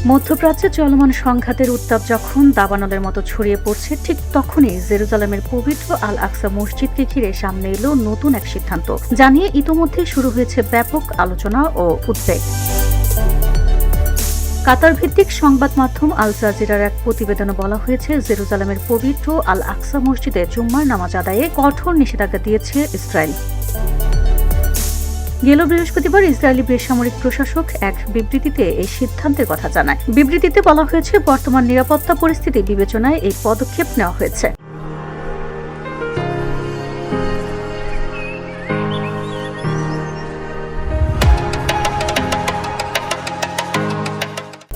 মধ্যপ্রাচ্যে চলমান সংঘাতের উত্তাপ যখন দাবানলের মতো ছড়িয়ে পড়ছে, ঠিক তখনই জেরুজালেমের পবিত্র আল আকসা মসজিদকে ঘিরে সামনে এলো নতুন এক সিদ্ধান্ত, যা নিয়ে ইতোমধ্যে শুরু হয়েছে ব্যাপক আলোচনা ও উদ্বেগ। কাতার ভিত্তিক সংবাদ মাধ্যম আল জাজিরার এক প্রতিবেদনে বলা হয়েছে, জেরুজালেমের পবিত্র আল আকসা মসজিদে জুম্মার নামাজ আদায়ে কঠোর নিষেধাজ্ঞা দিয়েছে ইসরায়েল। গেল বৃহস্পতিবার ইসরায়েলি বেসামরিক প্রশাসক এক বিবৃতিতে এই সিদ্ধান্তের কথা জানায়। বিবৃতিতে বলা হয়েছে, বর্তমান নিরাপত্তা পরিস্থিতি বিবেচনায় এই পদক্ষেপ নেওয়া হয়েছে।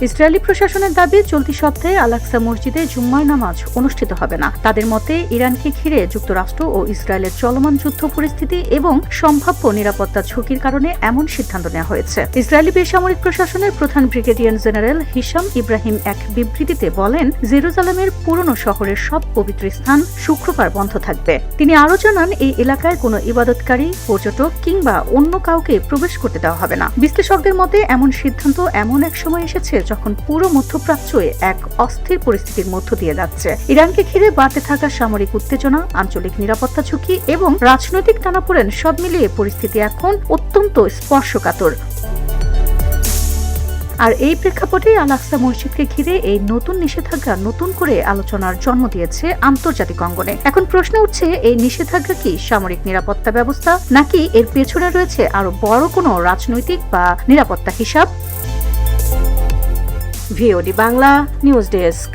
ইসরায়েলি প্রশাসনের দাবি, চলতি সপ্তাহে আল আকসা মসজিদে জুম্মার নামাজ অনুষ্ঠিত হবে না। তাদের মতে, ইরানকে ঘিরে যুক্তরাষ্ট্র ও ইসরায়েলের চলমান যুদ্ধ পরিস্থিতি এবং সম্ভাব্য নিরাপত্তা ঝুঁকির কারণে এমন সিদ্ধান্ত নেওয়া হয়েছে। ইসরায়েলি বেসামরিক প্রশাসনের প্রধান ব্রিগেডিয়ার জেনারেল হিশাম ইব্রাহিম এক বিবৃতিতে বলেন, জেরুজালেমের পুরনো শহরের সব পবিত্র স্থান শুক্রবার বন্ধ থাকবে। তিনি আরও জানান, এই এলাকায় কোনো ইবাদতকারী, পর্যটক কিংবা অন্য কাউকে প্রবেশ করতে দেওয়া হবে না। বিশ্লেষকদের মতে, এমন সিদ্ধান্ত এমন এক সময় এসেছে যখন পুরো মধ্যপ্রাচ্যে এক অস্থির পরিস্থিতির মধ্য দিয়ে যাচ্ছে। ইরানকে ঘিরে বাড়তে থাকা সামরিক উত্তেজনা, আঞ্চলিক নিরাপত্তা ঝুঁকি এবং রাজনৈতিক টানাপোড়েন সব মিলিয়ে পরিস্থিতি এখন অত্যন্ত স্পর্শকাতর। আর এই প্রেক্ষাপটে আল আকসা মসজিদকে ঘিরে এই নতুন নিষেধাজ্ঞা নতুন করে আলোচনার জন্ম দিয়েছে আন্তর্জাতিক অঙ্গনে। এখন প্রশ্ন উঠছে, এই নিষেধাজ্ঞা কি সামরিক নিরাপত্তা ব্যবস্থা, নাকি এর পেছনে রয়েছে আরো বড় কোনো রাজনৈতিক বা নিরাপত্তা হিসাব? VOD Bangla news desk.